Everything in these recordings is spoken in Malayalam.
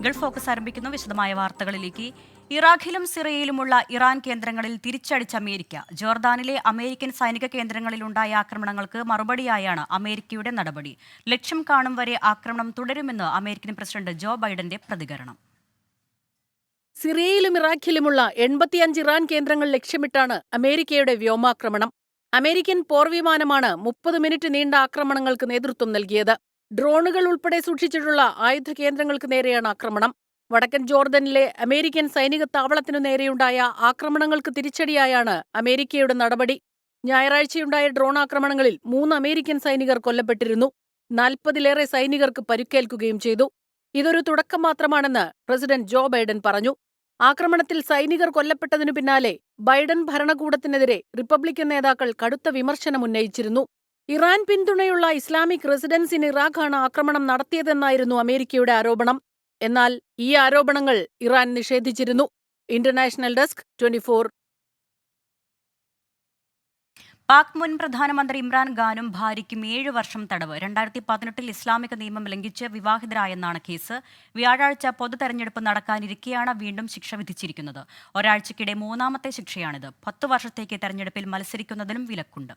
ഗൾഫ് ഫോക്കസ് ആരംഭിക്കുന്നു. വിശദമായ വാർത്തകളിലേക്ക്. ഇറാഖിലും സിറിയയിലുമുള്ള ഇറാൻ കേന്ദ്രങ്ങളിൽ തിരിച്ചടിച്ച അമേരിക്ക. ജോർദാനിലെ അമേരിക്കൻ സൈനിക കേന്ദ്രങ്ങളിലുണ്ടായ ആക്രമണങ്ങൾക്ക് മറുപടിയായാണ് അമേരിക്കയുടെ നടപടി. ലക്ഷ്യം കാണും വരെ ആക്രമണം തുടരുമെന്ന് അമേരിക്കൻ പ്രസിഡന്റ് ജോ ബൈഡന്റെ പ്രതികരണം. സിറിയയിലും ഇറാഖിലുമുള്ള 85 ഇറാൻ കേന്ദ്രങ്ങൾ ലക്ഷ്യമിട്ടാണ് അമേരിക്കയുടെ വ്യോമാക്രമണം. അമേരിക്കൻ പോർവിമാനമാണ് 30 മിനിറ്റ് നീണ്ട ആക്രമണങ്ങൾക്ക് നേതൃത്വം നൽകിയത്. ഡ്രോണുകൾ ഉൾപ്പെടെ സൂക്ഷിച്ചിട്ടുള്ള ആയുധ കേന്ദ്രങ്ങൾക്ക് നേരെയാണ് ആക്രമണം. വടക്കൻ ജോർദനിലെ അമേരിക്കൻ സൈനിക താവളത്തിനു നേരെയുണ്ടായ ആക്രമണങ്ങൾക്ക് തിരിച്ചടിയായാണ് അമേരിക്കയുടെ നടപടി. ഞായറാഴ്ചയുണ്ടായ ഡ്രോൺ ആക്രമണങ്ങളിൽ 3 അമേരിക്കൻ സൈനികർ കൊല്ലപ്പെട്ടിരുന്നു. 40-ലേറെ സൈനികർക്ക് പരിക്കേൽക്കുകയും ചെയ്തു. ഇതൊരു തുടക്കം മാത്രമാണെന്ന് പ്രസിഡന്റ് ജോ ബൈഡൻ പറഞ്ഞു. ആക്രമണത്തിൽ സൈനികർ കൊല്ലപ്പെട്ടതിനു പിന്നാലെ ബൈഡൻ ഭരണകൂടത്തിനെതിരെ റിപ്പബ്ലിക്കൻ നേതാക്കൾ കടുത്ത വിമർശനമുന്നയിച്ചിരുന്നു. ഇറാൻ പിന്തുണയുള്ള ഇസ്ലാമിക് റെസിഡൻസ് ഇൻ ഇറാഖാണ് ആക്രമണം നടത്തിയതെന്നായിരുന്നു അമേരിക്കയുടെ ആരോപണം. എന്നാൽ ഈ ആരോപണങ്ങൾ ഇറാൻ നിഷേധിച്ചിരുന്നു. International desk 24. പാക് മുൻ പ്രധാനമന്ത്രി ഇമ്രാൻഖാനും ഭാര്യയ്ക്കും 7 വർഷം തടവ്. 2018 ഇസ്ലാമിക നിയമം ലംഘിച്ച് വിവാഹിതരായെന്നാണ് കേസ്. വ്യാഴാഴ്ച പൊതു തെരഞ്ഞെടുപ്പ് നടക്കാനിരിക്കെയാണ് വീണ്ടും ശിക്ഷ വിധിച്ചിരിക്കുന്നത്. ഒരാഴ്ചക്കിടെ 3ാമത്തെ ശിക്ഷയാണിത്. 10 വർഷത്തേക്ക് തെരഞ്ഞെടുപ്പിൽ മത്സരിക്കുന്നതിനും വിലക്കുണ്ട്.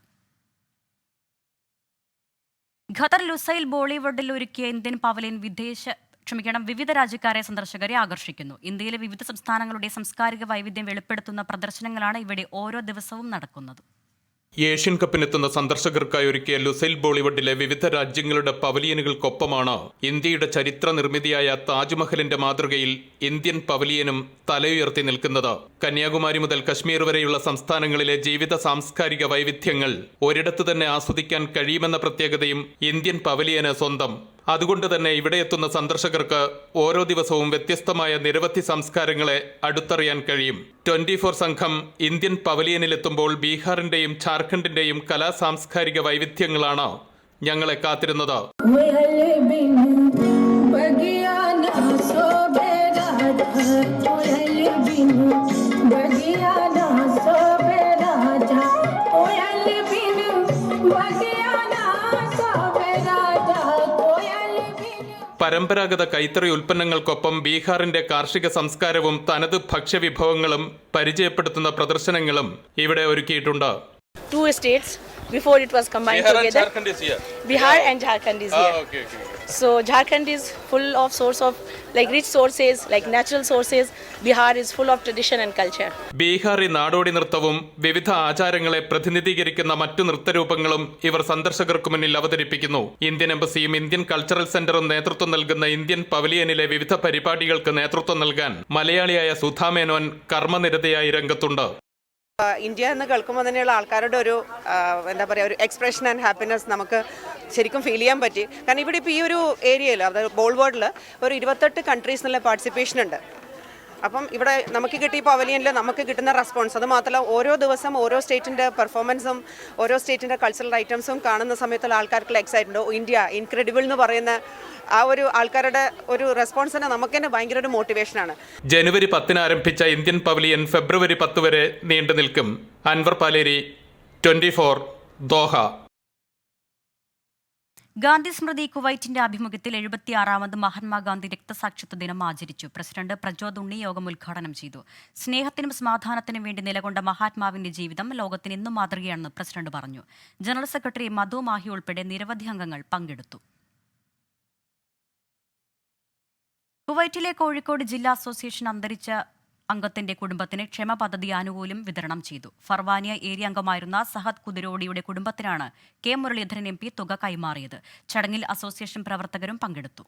ഖത്തർ ലുസൈൽ ബോളിവുഡിൽ ഒരുക്കിയ ഇന്ത്യൻ പവലിയൻ വിവിധ രാജ്യക്കാരെ സന്ദർശകരെ ആകർഷിക്കുന്നു. ഇന്ത്യയിലെ വിവിധ സംസ്ഥാനങ്ങളുടെ സാംസ്കാരിക വൈവിധ്യം വെളിപ്പെടുത്തുന്ന പ്രദർശനങ്ങളാണ് ഇവിടെ ഓരോ ദിവസവും നടക്കുന്നത്. ഏഷ്യൻ കപ്പിനെത്തുന്ന സന്ദർശകർക്കായി ഒരുക്കിയ ലുസൈൽ ബോളിവുഡിലെ വിവിധ രാജ്യങ്ങളുടെ പവലിയനുകൾക്കൊപ്പമാണ് ഇന്ത്യയുടെ ചരിത്ര നിർമ്മിതിയായ താജ്മഹലിന്റെ മാതൃകയിൽ ഇന്ത്യൻ പവലിയനും തലയുയർത്തി നിൽക്കുന്നത്. കന്യാകുമാരി മുതൽ കശ്മീർ വരെയുള്ള സംസ്ഥാനങ്ങളിലെ ജീവിത സാംസ്കാരിക വൈവിധ്യങ്ങൾ ഒരിടത്ത് തന്നെ ആസ്വദിക്കാൻ കഴിയുമെന്ന പ്രത്യേകതയും ഇന്ത്യൻ പവലിയന് സ്വന്തം. അതുകൊണ്ട് തന്നെ ഇവിടെ എത്തുന്ന സന്ദർശകർക്ക് ഓരോ ദിവസവും വ്യത്യസ്തമായ നിരവധി സംസ്കാരങ്ങളെ അടുത്തറിയാൻ കഴിയും. 24 സംഘം ഇന്ത്യൻ പവലിയനിലെത്തുമ്പോൾ ബീഹാറിന്റെയും ഝാർഖണ്ഡിന്റെയും കലാ സാംസ്കാരിക വൈവിധ്യങ്ങളാണ് ഞങ്ങളെ കാത്തിരുന്നത്. പരമ്പരാഗത കൈത്തറി ഉൽപ്പന്നങ്ങൾക്കൊപ്പം ബീഹാറിന്റെ കാർഷിക സംസ്കാരവും തനത് ഭക്ഷ്യവിഭവങ്ങളും പരിചയപ്പെടുത്തുന്ന പ്രദർശനങ്ങളും ഇവിടെ ഒരുക്കിയിട്ടുണ്ട്. 2 states before it was combined Bihar together. And Jharkhand is here. Bihar and Jharkhand is here. Okay. So Jharkhand is full of source of like rich sources, like natural sources. Bihar is full of tradition and culture. Bihari നാടോടി നൃത്തവും വിവിധ ആചാരങ്ങളെ പ്രതിനിധീകരിക്കുന്ന മറ്റു നൃത്തരൂപങ്ങളും ഇവർ സന്ദർശകർക്ക് മുന്നിൽ അവതരിപ്പിക്കുന്നു. ഇന്ത്യൻ എംബസിയും ഇന്ത്യൻ കൾച്ചറൽ സെന്ററും നേതൃത്വം നൽകുന്ന ഇന്ത്യൻ പവലിയനിലെ വിവിധ പരിപാടികൾക്ക് നേതൃത്വം നൽകാൻ മലയാളിയായ സുധാ മേനോൻ കർമ്മനിരതയായി രംഗത്തുണ്ട്. ഇന്ത്യ എന്ന് കേൾക്കുമ്പോൾ തന്നെയുള്ള ആൾക്കാരുടെ ഒരു ഒരു എക്സ്പ്രഷൻ ആൻഡ് ഹാപ്പിനെസ് നമുക്ക് ശരിക്കും ഫീൽ ചെയ്യാൻ പറ്റി. കാരണം ഇവിടെ ഇപ്പോൾ ഈ ഒരു ഏരിയയിൽ അതായത് ബോൾവേർഡിൽ ഒരു 28 കൺട്രീസിനുള്ള പാർട്ടിസിപ്പേഷൻ ഉണ്ട്. അപ്പം ഇവിടെ നമുക്ക് കിട്ടിയ പവലിയനിൽ നമുക്ക് കിട്ടുന്ന റെസ്പോൺസ്, അത് മാത്രമല്ല ഓരോ ദിവസം ഓരോ സ്റ്റേറ്റിൻ്റെ പെർഫോമൻസും ഓരോ സ്റ്റേറ്റിൻ്റെ കൾച്ചറൽ ഐറ്റംസും കാണുന്ന സമയത്തുള്ള ആൾക്കാർക്കുള്ള എക്സൈറ്റ്മെൻറ്റ്, ഇന്ത്യ ഇൻക്രെഡിബിൾ എന്ന് പറയുന്ന ആ ഒരു ആൾക്കാരുടെ ഒരു റെസ്പോൺസിന് നമുക്ക് തന്നെ ഭയങ്കര ഒരു മോട്ടിവേഷനാണ്. ജനുവരി 10 ആരംഭിച്ച ഇന്ത്യൻ പവലിയൻ ഫെബ്രുവരി 10 വരെ നീണ്ടു നിൽക്കും. അൻവർ പാലേരി, 24, ദോഹ. ഗാന്ധി സ്മൃതി കുവൈറ്റിന്റെ ആഭിമുഖ്യത്തിൽ 76ാമത് മഹാത്മാഗാന്ധി രക്തസാക്ഷിത്വ ദിനം ആചരിച്ചു. പ്രസിഡന്റ് പ്രചോദ് ഉണ്ണി യോഗം ഉദ്ഘാടനം ചെയ്തു. സ്നേഹത്തിനും സമാധാനത്തിനും വേണ്ടി നിലകൊണ്ട മഹാത്മാവിന്റെ ജീവിതം ലോകത്തിന് എന്നും മാതൃകയാണെന്ന് പ്രസിഡന്റ് പറഞ്ഞു. ജനറൽ സെക്രട്ടറി മധു മാഹി ഉൾപ്പെടെ നിരവധി അംഗങ്ങൾ പങ്കെടുത്തു. കുവൈറ്റിലെ കോഴിക്കോട് ജില്ലാ അസോസിയേഷൻ അന്തരിച്ച അംഗത്തിന്റെ കുടുംബത്തിന് ക്ഷമ പദ്ധതി ആനുകൂല്യം വിതരണം ചെയ്തു. ഫർവാനിയ ഏരിയ അംഗമായിരുന്ന സഹദ് കുതിരോടിയുടെ കുടുംബത്തിനാണ് കെ മുരളീധരൻ MP തുക കൈമാറിയത്. ചടങ്ങിൽ അസോസിയേഷൻ പ്രവർത്തകരും പങ്കെടുത്തു.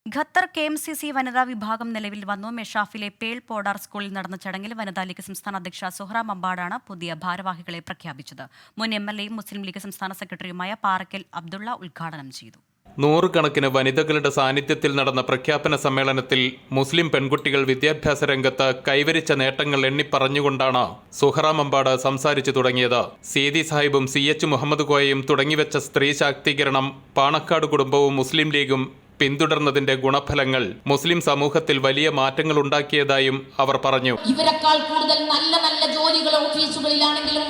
ഖത്തർ KMCC വനിതാ വിഭാഗം നിലവിൽ വന്നു. മെഷാഫിലെ പേൾ പോഡാർ സ്കൂളിൽ നടന്ന ചടങ്ങിൽ വനിതാ ലീഗ് സംസ്ഥാന അധ്യക്ഷ സുഹ്റ മമ്പാടാണ് പുതിയ ഭാരവാഹികളെ പ്രഖ്യാപിച്ചത്. മുൻ MLAയും മുസ്ലിം ലീഗ് സംസ്ഥാന സെക്രട്ടറിയുമായ പാറക്കൽ അബ്ദുള്ള ഉദ്ഘാടനം ചെയ്തു. 100 കണക്കിന് വനിതകളുടെ സാന്നിധ്യത്തിൽ നടന്ന പ്രഖ്യാപന സമ്മേളനത്തിൽ മുസ്ലിം പെൺകുട്ടികൾ വിദ്യാഭ്യാസ രംഗത്ത് കൈവരിച്ച നേട്ടങ്ങൾ എണ്ണിപ്പറഞ്ഞുകൊണ്ടാണ് സുഹറ മമ്പാട് സംസാരിച്ചു തുടങ്ങിയത്. സീതി സാഹിബും CH മുഹമ്മദ് കോയയും തുടങ്ങിവെച്ച സ്ത്രീ ശാക്തീകരണം പാണക്കാട് കുടുംബവും മുസ്ലിം ലീഗും പിന്തുടർന്നതിന്റെ ഗുണഫലങ്ങൾ മുസ്ലിം സമൂഹത്തിൽ വലിയ മാറ്റങ്ങൾ ഉണ്ടാക്കിയതായും അവർ പറഞ്ഞു. ഇവരെക്കാൾ കൂടുതൽ നല്ല ജോലികൾ ഓഫീസുകളിലാണെങ്കിലും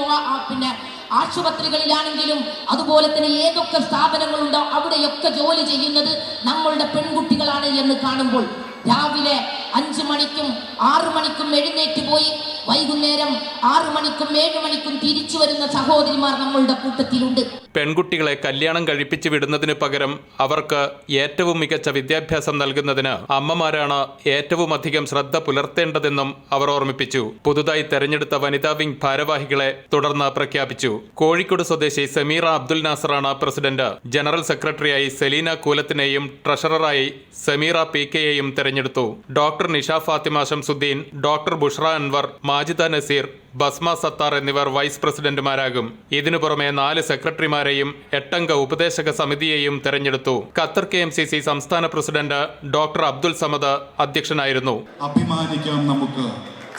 ആശുപത്രികളിലാണെങ്കിലും അതുപോലെ തന്നെ ഏതൊക്കെ സ്ഥാപനങ്ങളുണ്ടോ അവിടെയൊക്കെ ജോലി ചെയ്യുന്നത് നമ്മളുടെ പെൺകുട്ടികളാണ് എന്ന് കാണുമ്പോൾ രാവിലെ 5 മണിക്കും 6 മണിക്കും എഴുന്നേറ്റ് പോയി വൈകുന്നേരം 6 മണിക്കും 7 മണിക്കും തിരിച്ചു വരുന്ന സഹോദരിമാർ നമ്മളുടെ കൂട്ടത്തിലുണ്ട്. പെൺകുട്ടികളെ കല്യാണം കഴിപ്പിച്ചു വിടുന്നതിന് പകരം അവർക്ക് ഏറ്റവും മികച്ച വിദ്യാഭ്യാസം നൽകുന്നതിന് അമ്മമാരാണ് ഏറ്റവും അധികം ശ്രദ്ധ പുലർത്തേണ്ടതെന്നും അവർ ഓർമ്മിപ്പിച്ചു. പുതുതായി തെരഞ്ഞെടുത്ത വനിതാ വിംഗ് ഭാരവാഹികളെ തുടർന്ന് പ്രഖ്യാപിച്ചു. കോഴിക്കോട് സ്വദേശി സമീറ അബ്ദുൽ നാസറാണ് പ്രസിഡന്റ്. ജനറൽ സെക്രട്ടറിയായി സെലീന കൂലത്തിനെയും ട്രഷററായി സമീറ PK യെയും തെരഞ്ഞെടുത്തു. ഡോക്ടർ നിഷ ഫാത്തിമ ശംസുദ്ദീൻ, ഡോക്ടർ ബുഷ്ര അൻവർ, മാജിദ നസീർ, ബസ്മ സത്താർ എന്നിവർ വൈസ് പ്രസിഡന്റുമാരാകും. ഇതിനു പുറമെ 4 സെക്രട്ടറിമാരെയും 8 അംഗ ഉപദേശക സമിതിയെയും തെരഞ്ഞെടുത്തു. ഖത്തർ KMCC സംസ്ഥാന പ്രസിഡന്റ് ഡോക്ടർ അബ്ദുൽ സമദ് അധ്യക്ഷനായിരുന്നു. അഭിമാനിക്കാം നമുക്ക്.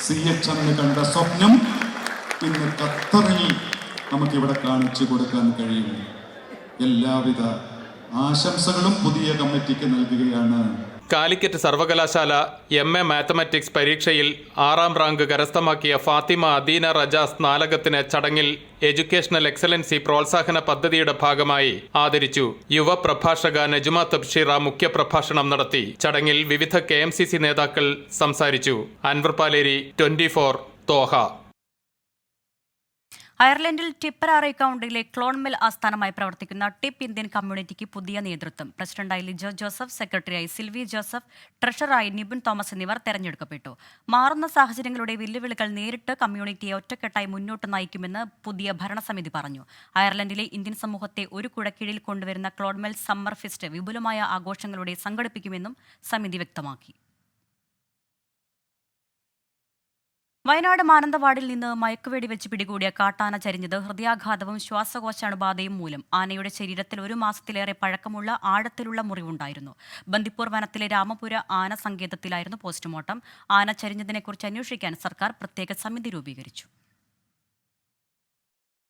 CH കണ്ട സ്വപ്നം ഇന്ന് ഖത്തറിൽ നമുക്കിവിടെ കാണിച്ചു കൊടുക്കാൻ കഴിയും. എല്ലാവിധ ആശംസകളും പുതിയ കമ്മിറ്റിക്ക് നൽകുകയാണ്. കാലിക്കറ്റ് സർവകലാശാല MA മാത്തമാറ്റിക്സ് പരീക്ഷയിൽ 6ാം റാങ്ക് കരസ്ഥമാക്കിയ ഫാത്തിമ അദീന റജ സ്നാലകത്തിന് ചടങ്ങിൽ എഡ്യൂക്കേഷണൽ എക്സലൻസി പ്രോത്സാഹന പദ്ധതിയുടെ ഭാഗമായി ആദരിച്ചു. യുവ പ്രഭാഷക നജുമ തബ്ഷീറ മുഖ്യപ്രഭാഷണം നടത്തി. ചടങ്ങിൽ വിവിധ KMCC നേതാക്കൾ സംസാരിച്ചു. അൻവർ പാലേരി, 24, ദോഹ. അയർലൻഡിൽ ടിപ്പറാറി കൗണ്ടിയിലെ ക്ലോൺമെൽ ആസ്ഥാനമായി പ്രവർത്തിക്കുന്ന ടിപ്പ് ഇന്ത്യൻ കമ്മ്യൂണിറ്റിക്ക് പുതിയ നേതൃത്വം. പ്രസിഡന്റായി ലിജോ ജോസഫ്, സെക്രട്ടറിയായി സിൽവി ജോസഫ്, ട്രഷററായി നിബുൻ തോമസ് എന്നിവർ തെരഞ്ഞെടുക്കപ്പെട്ടു. മാറുന്ന സാഹചര്യങ്ങളുടെ വെല്ലുവിളികൾ നേരിട്ട് കമ്മ്യൂണിറ്റിയെ ഒറ്റക്കെട്ടായി മുന്നോട്ട് നയിക്കുമെന്ന് പുതിയ ഭരണസമിതി പറഞ്ഞു. അയർലൻഡിലെ ഇന്ത്യൻ സമൂഹത്തെ ഒരു കുടക്കീഴിൽ കൊണ്ടുവരുന്ന ക്ലോൺമെൽ സമ്മർ ഫെസ്റ്റ് വിപുലമായ ആഘോഷങ്ങളോടെ സംഘടിപ്പിക്കുമെന്നും സമിതി വ്യക്തമാക്കി. വയനാട് മാനന്തവാടിൽ നിന്ന് മയക്കുവെടി വെച്ച് പിടികൂടിയ കാട്ടാന ചരിഞ്ഞത് ഹൃദയാഘാതവും ശ്വാസകോശാണുബാധയും മൂലം. ആനയുടെ ശരീരത്തിൽ 1 മാസത്തിലേറെ പഴക്കമുള്ള ആഴത്തിലുള്ള മുറിവുണ്ടായിരുന്നു. ബന്ദിപ്പൂർ വനത്തിലെ രാമപുര ആന സങ്കേതത്തിലായിരുന്നു പോസ്റ്റ്മോർട്ടം. ആന ചരിഞ്ഞതിനെക്കുറിച്ച് അന്വേഷിക്കാൻ സർക്കാർ പ്രത്യേക സമിതി രൂപീകരിച്ചു.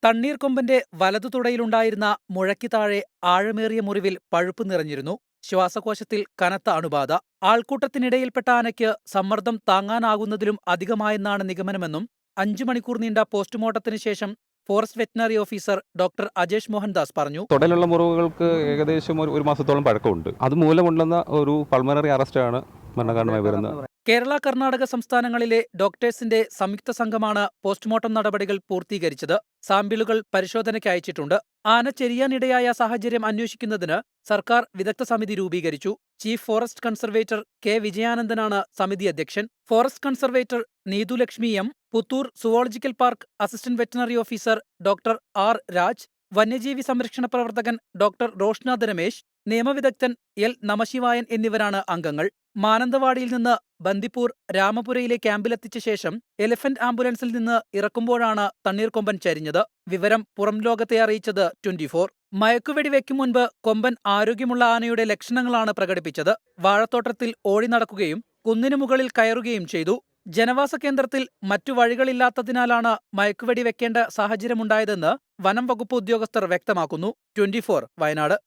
തണ്ണീർക്കൊമ്പന്റെ വലതു തുടയിലുണ്ടായിരുന്ന മുഴയ്ക്ക് താഴെ ആഴമേറിയ മുറിവിൽ പഴുപ്പ് നിറഞ്ഞിരുന്നു. ശ്വാസകോശത്തിൽ കനത്ത അണുബാധ. ആൾക്കൂട്ടത്തിനിടയിൽപ്പെട്ട ആനയ്ക്ക് സമ്മർദ്ദം താങ്ങാനാകുന്നതിലും അധികമായെന്നാണ് നിഗമനമെന്നും 5 മണിക്കൂർ നീണ്ട പോസ്റ്റ്മോർട്ടത്തിന് ശേഷം forest veterinary officer doctor Ajesh Mohandas പറഞ്ഞു. തുടയിലുള്ള മുറിവുകൾക്ക് ഏകദേശം 1 മാസത്തോളം പഴക്കമുണ്ട്. അതുമൂലമുണ്ടെന്ന ഒരു പൾമണറി അറസ്റ്റാണ് മരണകാരണമായി വരുന്നത്. കേരള, കർണാടക സംസ്ഥാനങ്ങളിലെ ഡോക്ടേഴ്സിന്റെ സംയുക്ത സംഘമാണ് പോസ്റ്റ്മോർട്ടം നടപടികൾ പൂർത്തീകരിച്ചത്. സാമ്പിളുകൾ പരിശോധനയ്ക്ക് അയച്ചിട്ടുണ്ട്. ആന ചെരിയാനിടയായ സാഹചര്യം അന്വേഷിക്കുന്നതിന് സർക്കാർ വിദഗ്ധ സമിതി രൂപീകരിച്ചു. Chief forest conservator K. വിജയാനന്ദനാണ് സമിതി അധ്യക്ഷൻ. Forest conservator Neethulakshmi M, Puthur zoological park assistant veterinary officer doctor R. Raj, വന്യജീവി സംരക്ഷണ പ്രവർത്തകൻ ഡോക്ടർ റോഷ്നാഥ രമേശ്, നിയമവിദഗ്ധൻ L. നമശിവായൻ എന്നിവരാണ് അംഗങ്ങൾ. മാനന്തവാടിയിൽ നിന്ന് ബന്ദിപ്പൂർ രാമപുരയിലെ ക്യാമ്പിലെത്തിച്ച ശേഷം എലിഫന്റ് ആംബുലൻസിൽ നിന്ന് ഇറക്കുമ്പോഴാണ് തണ്ണീർക്കൊമ്പൻ ചരിഞ്ഞത്. വിവരം പുറം ലോകത്തെ അറിയിച്ചത് 24. മയക്കുവെടി വയ്ക്കും മുൻപ് കൊമ്പൻ ആരോഗ്യമുള്ള ആനയുടെ ലക്ഷണങ്ങളാണ് പ്രകടിപ്പിച്ചത്. വാഴത്തോട്ടത്തിൽ ഓടി നടക്കുകയും കുന്നിനു മുകളിൽ കയറുകയും ചെയ്തു. ജനവാസ കേന്ദ്രത്തിൽ മറ്റു വഴികളില്ലാത്തതിനാലാണ് മയക്കുവെടി വെക്കേണ്ട സാഹചര്യമുണ്ടായതെന്ന് വനം വകുപ്പ് ഉദ്യോഗസ്ഥർ വ്യക്തമാക്കുന്നു. 24, വയനാട്.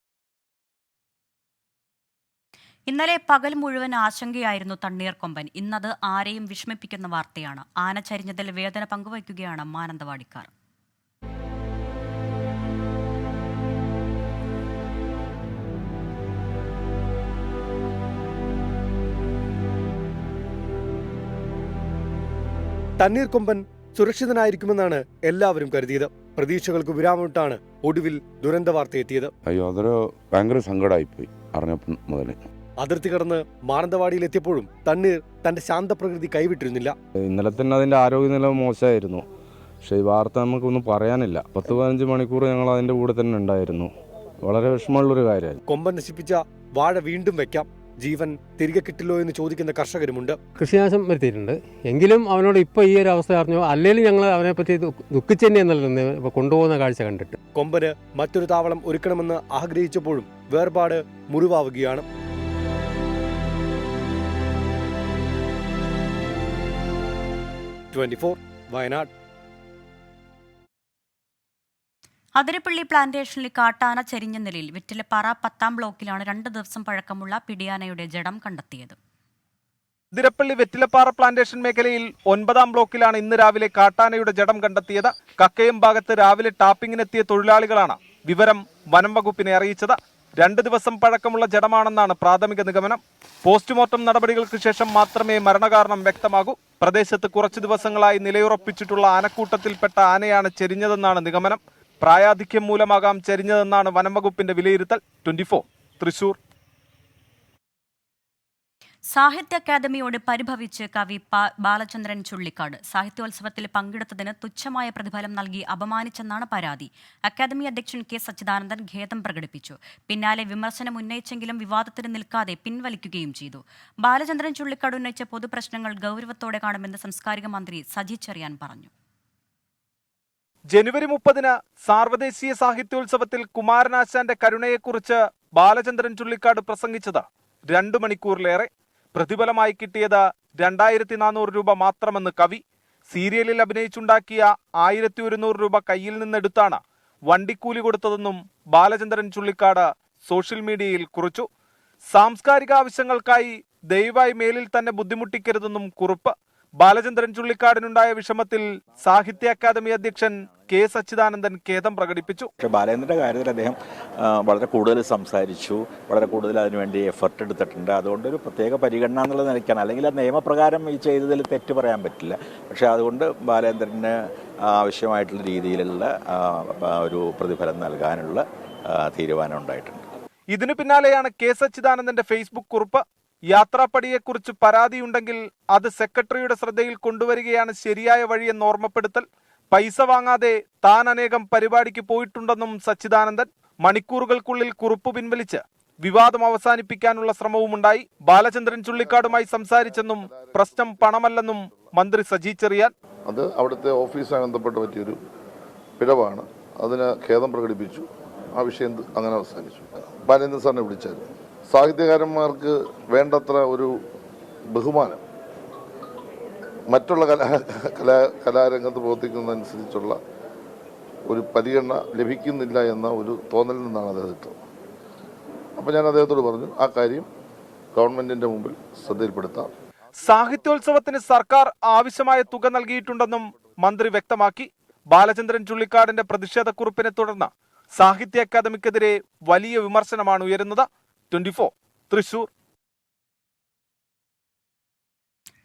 ഇന്നലെ പകൽ മുഴുവൻ ആശങ്കയായിരുന്നു തണ്ണീർക്കൊമ്പൻ. ഇന്നത് ആരെയും വിഷമിപ്പിക്കുന്ന വാർത്തയാണ്. ആന ചരിഞ്ഞതിൽ വേദന പങ്കുവയ്ക്കുകയാണ് മാനന്തവാടിക്കാർ. തണ്ണീർക്കൊമ്പൻ സുരക്ഷിതനായിരിക്കുമെന്നാണ് എല്ലാവരും കരുതിയത്. പ്രതീക്ഷകൾക്ക് വിരാമമിട്ടാണ് ഒടുവിൽ ദുരന്ത വാർത്ത എത്തിയത്. അയ്യോ, അതൊരു ഭയങ്കര സങ്കടമായിപ്പോയി അറിഞ്ഞപ്പോൾ മുതൽ. അതിർത്തി കടന്ന് മാനന്തവാടിയിൽ എത്തിയപ്പോഴും തണ്ണീർ തന്റെ ശാന്തപ്രകൃതി കൈവിട്ടിരുന്നില്ല. ഇന്നലെ തന്നെ അതിന്റെ ആരോഗ്യനില മോശമായിരുന്നു. പക്ഷേ ഈ വാർത്ത നമുക്കൊന്നും പറയാനില്ല. 10-15 മണിക്കൂർ ഞങ്ങൾ അതിന്റെ കൂടെ തന്നെ ഉണ്ടായിരുന്നു. വളരെ വിഷമമുള്ളൊരു കാര്യമായി. കൊമ്പൻ നശിപ്പിച്ച വാഴ വീണ്ടും വെക്കാം, ജീവൻ തിരികെ കിട്ടില്ലോ എന്ന് ചോദിക്കുന്ന കർഷകരുമുണ്ട്. കൃഷിനാശം വരുത്തിയിട്ടുണ്ട്. എങ്കിലും അവനോട് ഇപ്പോൾ ഈ ഒരു അവസ്ഥ അറിഞ്ഞു. അല്ലെങ്കിൽ ഞങ്ങൾ അവനെപ്പറ്റി ദുഃഖിച്ചു തന്നെയെന്നല്ല ഇപ്പോൾ കൊണ്ടുപോകുന്ന കാഴ്ച കണ്ടിട്ട്. കൊമ്പന് മറ്റൊരു താവളം ഒരുക്കണമെന്ന് ആഗ്രഹിച്ചപ്പോഴും വേർപാട് മുറിവാവുകയാണ്. വയനാട്. അതിരപ്പള്ളി പ്ലാന്റേഷനിൽ കാട്ടാന ചെരിഞ്ഞ നിലയിൽ വെറ്റിലപ്പാറ 10ാം ബ്ലോക്കിലാണ് 2 ദിവസം പഴക്കമുള്ള പിടിയാനയുടെ ജഡം കണ്ടെത്തിയത്. തിരപ്പള്ളി വെറ്റിലപ്പാറ പ്ലാന്റേഷൻ മേഖലയിൽ 9ാം ബ്ലോക്കിലാണ് ഇന്ന് രാവിലെ കാട്ടാനയുടെ ജഡം കണ്ടെത്തിയത്. കക്കയം ഭാഗത്ത് രാവിലെ ടാപ്പിങ്ങിനെത്തിയ തൊഴിലാളികളാണ് വിവരം വനം വകുപ്പിനെ അറിയിച്ചത്. 2 ദിവസം പഴക്കമുള്ള ജഡമാണെന്നാണ് പ്രാഥമിക നിഗമനം. പോസ്റ്റ്മോർട്ടം നടപടികൾക്ക് ശേഷം മാത്രമേ മരണകാരണം വ്യക്തമാകൂ. പ്രദേശത്ത് കുറച്ചു ദിവസങ്ങളായി നിലയുറപ്പിച്ചിട്ടുള്ള ആനക്കൂട്ടത്തിൽപ്പെട്ട ആനയാണ് ചെരിഞ്ഞതെന്നാണ് നിഗമനം. പ്രായാധിക്യം മൂലമാകാം ചെരിഞ്ഞതെന്നാണ് വനം വകുപ്പിന്റെ വിലയിരുത്തൽ. 24 തൃശൂർ. സാഹിത്യ അക്കാദമിയോട് പരിഭവിച്ച് കവി ബാലചന്ദ്രൻ ചുള്ളിക്കാട്. സാഹിത്യോത്സവത്തിൽ പങ്കെടുത്തതിന് തുച്ഛമായ പ്രതിഫലം നൽകി അപമാനിച്ചെന്നാണ് പരാതി. അക്കാദമി അധ്യക്ഷൻ കെ സച്ചിദാനന്ദൻ ഖേദം പ്രകടിപ്പിച്ചു. പിന്നാലെ വിമർശനം ഉന്നയിച്ചെങ്കിലും വിവാദത്തിന് നിൽക്കാതെ പിൻവലിക്കുകയും ചെയ്തു. ബാലചന്ദ്രൻ ചുള്ളിക്കാട് ഉന്നയിച്ച പൊതുപ്രശ്നങ്ങൾ ഗൗരവത്തോടെ കാണുമെന്ന് സാംസ്കാരിക മന്ത്രി സജി ചെറിയാൻ പറഞ്ഞു. ജനുവരി 30-ന് സാർവദേശീയ സാഹിത്യോത്സവത്തിൽ കുമാരനാശാന്റെ കരുണയെക്കുറിച്ച് ബാലചന്ദ്രൻ ചുള്ളിക്കാട് പ്രസംഗിച്ചത് 2 മണിക്കൂറിലേറെ. പ്രതിഫലമായി കിട്ടിയത് 2400 രൂപ മാത്രമെന്ന് കവി. സീരിയലിൽ അഭിനയിച്ചുണ്ടാക്കിയ 1100 രൂപ കയ്യിൽ നിന്നെടുത്താണ് വണ്ടിക്കൂലി കൊടുത്തതെന്നും ബാലചന്ദ്രൻ ചുള്ളിക്കാട് സോഷ്യൽ മീഡിയയിൽ കുറിച്ചു. സാംസ്കാരിക ആവശ്യങ്ങൾക്കായി ദയവായി മേലിൽ തന്നെ ബുദ്ധിമുട്ടിക്കരുതെന്നും കുറിപ്പ്. ബാലചന്ദ്രൻ ചുള്ളിക്കാടിനുണ്ടായ വിഷമത്തിൽ സാഹിത്യ അക്കാദമി അധ്യക്ഷൻ കെ സച്ചിദാനന്ദൻ ഖേദം പ്രകടിപ്പിച്ചു. പക്ഷേ ബാലേന്ദ്രന്റെ കാര്യത്തിൽ അദ്ദേഹം വളരെ കൂടുതൽ സംസാരിച്ചു, വളരെ കൂടുതൽ അതിനുവേണ്ടി എഫർട്ട് എടുത്തിട്ടുണ്ട്. അതുകൊണ്ട് ഒരു പ്രത്യേക പരിഗണന എന്നുള്ള നിലയ്ക്കാണ്. അല്ലെങ്കിൽ ആ നിയമപ്രകാരം ഈ ചെയ്തതിൽ തെറ്റ് പറയാൻ പറ്റില്ല. പക്ഷേ അതുകൊണ്ട് ബാലേന്ദ്രന് ആവശ്യമായിട്ടുള്ള രീതിയിലുള്ള ഒരു പ്രതിഫലം നൽകാനുള്ള തീരുമാനം ഉണ്ടായിട്ടുണ്ട്. ഇതിനു പിന്നാലെയാണ് കെ സച്ചിദാനന്ദന്റെ ഫേസ്ബുക്ക് കുറിപ്പ്. യാത്രാപ്പടിയെക്കുറിച്ച് പരാതിയുണ്ടെങ്കിൽ അത് സെക്രട്ടറിയുടെ ശ്രദ്ധയിൽ കൊണ്ടുവരികയാണ് ശരിയായ വഴിയെന്ന് ഓർമ്മപ്പെടുത്തൽ. പൈസ വാങ്ങാതെ താൻ അനേകം പരിപാടിക്ക് പോയിട്ടുണ്ടെന്നും സച്ചിദാനന്ദൻ. മണിക്കൂറുകൾക്കുള്ളിൽ കുറിപ്പ് പിൻവലിച്ച് വിവാദം അവസാനിപ്പിക്കാനുള്ള ശ്രമവുമുണ്ടായി. ബാലചന്ദ്രൻ ചുള്ളിക്കാടുമായി സംസാരിച്ചെന്നും പ്രശ്നം പണമല്ലെന്നും മന്ത്രി സജി ചെറിയാൻ. അത് അവിടുത്തെ ഓഫീസുമായി ബന്ധപ്പെട്ട് പറ്റിയൊരു പിഴവാണ്. അതിന് ഖേദം പ്രകടിപ്പിച്ചു. ആ വിഷയം അങ്ങനെ അവസാനിച്ചു. ബാലേന്ദ്രൻ സാറിനെ വിളിച്ചായിരുന്നു. സാഹിത്യകാരന്മാർക്ക് വേണ്ടത്ര ഒരു ബഹുമാനം മറ്റുള്ള കലാരംഗത്ത് പ്രവർത്തിക്കുന്നതനുസരിച്ചുള്ള ഒരു പരിഗണന ലഭിക്കുന്നില്ല എന്ന ഒരു തോന്നലിൽ നിന്നാണ് അദ്ദേഹം ഇട്ടത്. അപ്പോൾ ഞാൻ അദ്ദേഹത്തോട് പറഞ്ഞു, ആ കാര്യം ഗവൺമെന്റിന്റെ മുമ്പിൽ ശ്രദ്ധയിൽപ്പെടുത്താം. സാഹിത്യോത്സവത്തിന് സർക്കാർ ആവശ്യമായ തുക നൽകിയിട്ടുണ്ടെന്നും മന്ത്രി വ്യക്തമാക്കി. ബാലചന്ദ്രൻ ചുള്ളിക്കാടിന്റെ പ്രതിഷേധക്കുറിപ്പിനെ തുടർന്ന് സാഹിത്യ അക്കാദമിക്കെതിരെ വലിയ വിമർശനമാണ് ഉയരുന്നത്. 24 തൃശൂർ.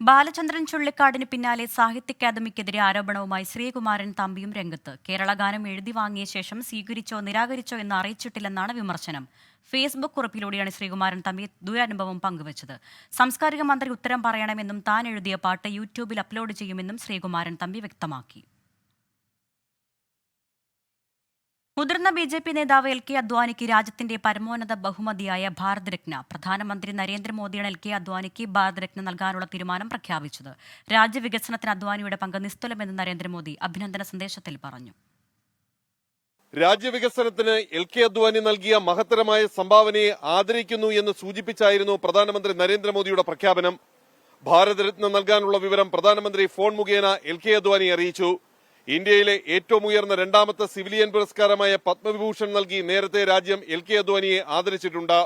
ബാലചന്ദ്രൻ ചുള്ളിക്കാടിന് പിന്നാലെ സാഹിത്യ അക്കാദമിക്കെതിരെ ആരോപണവുമായി ശ്രീകുമാരൻ തമ്പിയും രംഗത്ത്. കേരള ഗാനം എഴുതി വാങ്ങിയ ശേഷം സ്വീകരിച്ചോ നിരാകരിച്ചോ എന്ന് അറിയിച്ചിട്ടില്ലെന്നാണ് വിമർശനം. ഫേസ്ബുക്ക് കുറിപ്പിലൂടെയാണ് ശ്രീകുമാരൻ തമ്പി ദുരനുഭവം പങ്കുവച്ചത്. സാംസ്കാരിക മന്ത്രി ഉത്തരം പറയണമെന്നും താൻ എഴുതിയ പാട്ട് യൂട്യൂബിൽ അപ്ലോഡ് ചെയ്യുമെന്നും ശ്രീകുമാരൻ തമ്പി വ്യക്തമാക്കി. മുതിർന്ന BJP നേതാവ് LK അദ്വാനിക്ക് രാജ്യത്തിന്റെ പരമോന്നത ബഹുമതിയായ ഭാരത് രത്ന. പ്രധാനമന്ത്രി നരേന്ദ്രമോദിയാണ് LK അദ്വാനിക്ക് ഭാരത് രത്ന നൽകാനുള്ള തീരുമാനം പ്രഖ്യാപിച്ചത്. രാജ്യവികസനത്തിന് അദ്വാനിയുടെ പങ്ക് നിസ്തുലമെന്ന് നരേന്ദ്രമോദി അഭിനന്ദന സന്ദേശത്തിൽ പറഞ്ഞു. രാജ്യവികസനത്തിന് LK അദ്വാനി നൽകിയ മഹത്തരമായ സംഭാവനയെ ആദരിക്കുന്നു എന്ന് സൂചിപ്പിച്ചായിരുന്നു പ്രധാനമന്ത്രി നരേന്ദ്രമോദിയുടെ പ്രഖ്യാപനം. ഭാരത് രത്ന നൽകാനുള്ള വിവരം പ്രധാനമന്ത്രി ഫോൺ മുഖേന LK അദ്വാനി അറിയിച്ചു. ഇന്ത്യയിലെ ഏറ്റവും ഉയർന്ന 2ാമത്തെ സിവിലിയൻ പുരസ്കാരമായ പത്മവിഭൂഷൺ നൽകി നേരത്തെ രാജ്യം LK അദ്വാനിയെ ആദരിച്ചിട്ടുണ്ട്.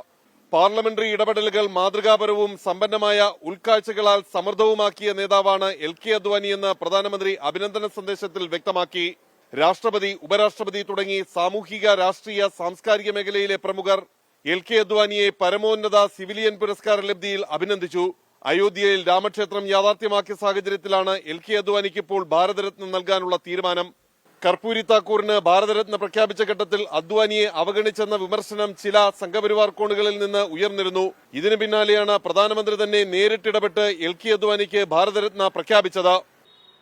പാർലമെന്ററി ഇടപെടലുകൾ മാതൃകാപരവും സമ്പന്നമായ ഉൾക്കാഴ്ചകളാൽ സമൃദ്ധവുമാക്കിയ നേതാവാണ് LK അദ്വാനിയെന്ന് പ്രധാനമന്ത്രി അഭിനന്ദന സന്ദേശത്തിൽ വ്യക്തമാക്കി. രാഷ്ട്രപതി, ഉപരാഷ്ട്രപതി തുടങ്ങി സാമൂഹിക, രാഷ്ട്രീയ, സാംസ്കാരിക മേഖലയിലെ പ്രമുഖർ LK അദ്വാനിയെ പരമോന്നത സിവിലിയൻ പുരസ്കാര ലബ്ധിയിൽ അഭിനന്ദിച്ചു. അയോധ്യയിൽ രാമക്ഷേത്രം യാഥാർത്ഥ്യമാക്കിയ സാഹചര്യത്തിലാണ് LK അദ്വാനിക്ക് ഇപ്പോൾ ഭാരതരത്ന നൽകാനുള്ള തീരുമാനം. കർപ്പൂരി താക്കൂറിന് ഭാരതരത്ന പ്രഖ്യാപിച്ച ഘട്ടത്തിൽ അദ്വാനിയെ അവഗണിച്ചെന്ന വിമർശനം ചില സംഘപരിവാർ കോണുകളിൽ നിന്ന് ഉയർന്നിരുന്നു. ഇതിനു പിന്നാലെയാണ് പ്രധാനമന്ത്രി തന്നെ നേരിട്ടിടപെട്ട് LK അദ്വാനിക്ക് ഭാരതരത്ന പ്രഖ്യാപിച്ചത്.